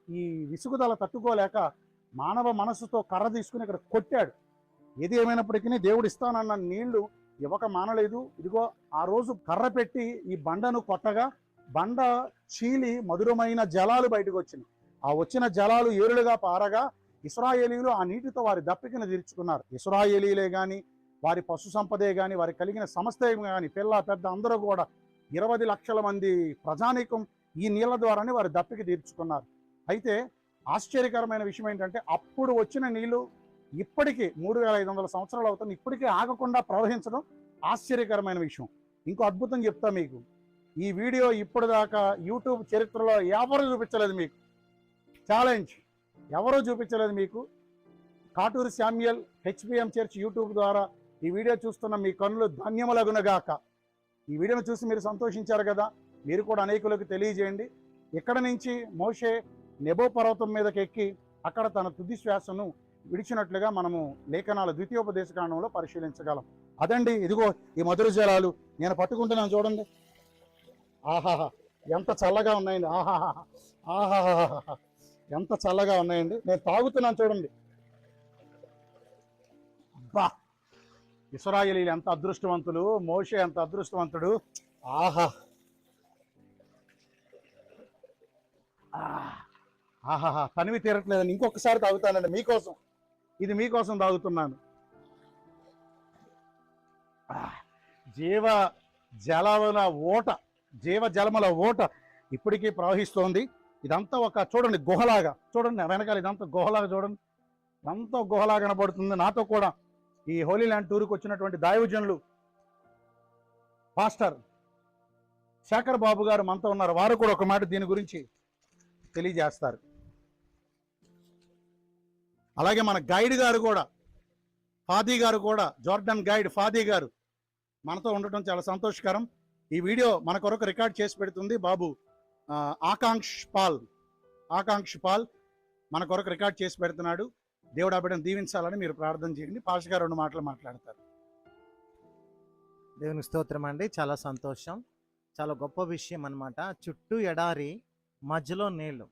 ఈ విసుగుదల తట్టుకోలేక మానవ మనసుతో కర్ర తీసుకుని ఇక్కడ కొట్టాడు. ఏది ఏమైనప్పటికీ దేవుడు ఇస్తానన్న నీళ్లు ఇవ్వక మానలేదు. ఇదిగో ఆ రోజు కర్ర పెట్టి ఈ బండను కొట్టగా బండ చీలి మధురమైన జలాలు బయటకు వచ్చినాయి. ఆ వచ్చిన జలాలు ఏరులుగా పారగా ఇశ్రాయేలీయులు ఆ నీటితో వారి దప్పికను తీర్చుకున్నారు. ఇశ్రాయేలీలే కానీ, వారి పశు సంపదే కానీ, వారికి కలిగిన సమస్త కానీ, పిల్ల పెద్ద అందరూ కూడా 20 లక్షల మంది ప్రజానీకం ఈ నీళ్ల ద్వారానే వారి దప్పిక తీర్చుకున్నారు. అయితే ఆశ్చర్యకరమైన విషయం ఏంటంటే అప్పుడు వచ్చిన నీళ్లు ఇప్పటికీ 3500 సంవత్సరాలు అవుతుంది, ఇప్పటికీ ఆగకుండా ప్రవహించడం ఆశ్చర్యకరమైన విషయం. ఇంకో అద్భుతం చెప్తా మీకు. ఈ వీడియో ఇప్పటిదాకా యూట్యూబ్ చరిత్రలో ఎవరు చూపించలేదు మీకు. ఛాలెంజ్, ఎవరూ చూపించలేదు మీకు. కాటూరి శామ్యుయల్ హెచ్బిఎం చర్చ్ యూట్యూబ్ ద్వారా ఈ వీడియో చూస్తున్న మీ కన్నులు ధన్యములగునగాక. ఈ వీడియోను చూసి మీరు సంతోషించారు కదా, మీరు కూడా అనేకులకు తెలియజేయండి. ఇక్కడ నుంచి మోషే నెబో పర్వతం మీదకి ఎక్కి అక్కడ తన తుది శ్వాసను విడిచినట్లుగా మనము లేఖనాల ద్వితీయోపదేశకాండంలో పరిశీలించగలం. అదండి, ఇదిగో ఈ మధుర జలాలు నేను పట్టుకుంటున్నాను చూడండి. ఆహాహా, ఎంత చల్లగా ఉన్నాయండి. ఆహాహా, ఆహాహా, ఎంత చల్లగా ఉన్నాయండి. నేను తాగుతున్నాను చూడండి. బా, ఇశ్రాయేలీయులు ఎంత అదృష్టవంతులు, మోషే ఎంత అదృష్టవంతుడు. ఆహా, ఆహాహా, తనివి తీరట్లేదండి. ఇంకొకసారి తాగుతానండి మీకోసం. ఇది మీకోసం తాగుతున్నాను. జీవ జలముల ఓట, జీవ జలముల ఓట ఇప్పటికీ ప్రవహిస్తోంది. ఇదంతా ఒక చూడండి గుహలాగా, చూడండి వెనకాల ఇదంతా గుహలాగా, చూడండి ఇదంతా గుహలాగా కనబడుతుంది. నాతో కూడా ఈ హోలీ ల్యాండ్ టూర్కి వచ్చినటువంటి దైవజనులు పాస్టర్ శేఖర్ బాబు గారు మనతో ఉన్నారు. వారు కూడా ఒక మాట దీని గురించి తెలియజేస్తారు. అలాగే మన గైడ్ గారు కూడా, ఫాదీ గారు కూడా, జోర్డన్ గైడ్ ఫాదీ గారు మనతో ఉండటం చాలా సంతోషకరం. ఈ వీడియో మన కొరకు రికార్డ్ చేసి పెడుతుంది బాబు ఆకాంక్ష్ పాల్ మన కొరకు రికార్డ్ చేసి పెడుతున్నాడు. దేవుడు ఆ బిడ్డను దీవించాలని మీరు ప్రార్థన చేయండి. పాస్టర్ గారు 2 మాటలు మాట్లాడతారు. దేవునికి స్తోత్రం అండి. చాలా సంతోషం, చాలా గొప్ప విషయం అన్నమాట. చుట్టూ ఎడారి, మధ్యలో నీళ్లు.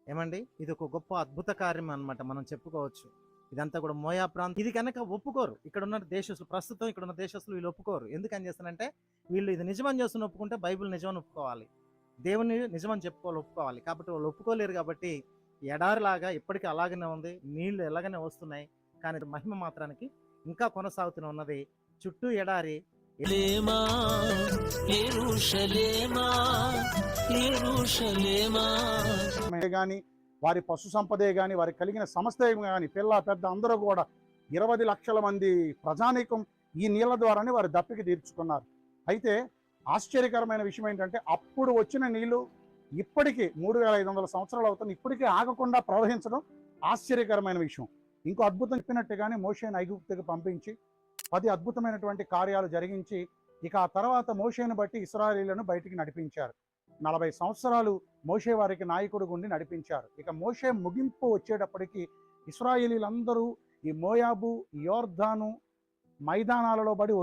ఏమండి, ఇది ఒక గొప్ప అద్భుత కార్యం అన్నమాట, మనం చెప్పుకోవచ్చు. ఇదంతా కూడా మోయా ప్రాంతం. ఇది కనుక ఒప్పుకోరు ఇక్కడ ఉన్న దేశస్తులు, ప్రస్తుతం ఇక్కడ ఉన్న దేశస్తులు వీళ్ళు ఒప్పుకోరు. ఎందుకని చేస్తానంటే వీళ్ళు ఇది నిజమని చేస్తున్న ఒప్పుకుంటే బైబిల్ నిజమని ఒప్పుకోవాలి, దేవుని నిజమని ఒప్పుకోవాలి. కాబట్టి వాళ్ళు ఒప్పుకోలేరు. కాబట్టి ఎడారిలాగా ఇప్పటికీ అలాగనే ఉంది, నీళ్లు ఎలాగనే వస్తున్నాయి. కానీ మహిమ మాత్రానికి ఇంకా కొనసాగుతూనే ఉన్నది. చుట్టూ ఎడారి. కానీ వారి పశు సంపదే కానీ, వారికి కలిగిన సమస్త కానీ, పిల్ల పెద్ద అందరూ కూడా 20 లక్షల మంది ప్రజానీకం ఈ నీళ్ల ద్వారానే వారి దప్పిక తీర్చుకున్నారు. అయితే ఆశ్చర్యకరమైన విషయం ఏంటంటే అప్పుడు వచ్చిన నీళ్లు ఇప్పటికీ 3500 సంవత్సరాలు అవుతుంది, ఇప్పటికీ ఆగకుండా ప్రవహించడం ఆశ్చర్యకరమైన విషయం. ఇంకో అద్భుతం చెప్పినట్టుగానే మోషేను ఐగుప్తుకు పంపించి 10 అద్భుతమైనటువంటి కార్యాలు జరిగించి ఇక ఆ తర్వాత మోషేను బట్టి ఇశ్రాయేలీయులను బయటికి నడిపించారు. 40 సంవత్సరాలు మోషే వారికి నాయకుడు గుండి నడిపించారు. ఇక మోషే ముగింపు వచ్చేటప్పటికి ఇశ్రాయేలీయులందరూ ఈ మోయాబు, యోర్దాను మైదానాలలో పడి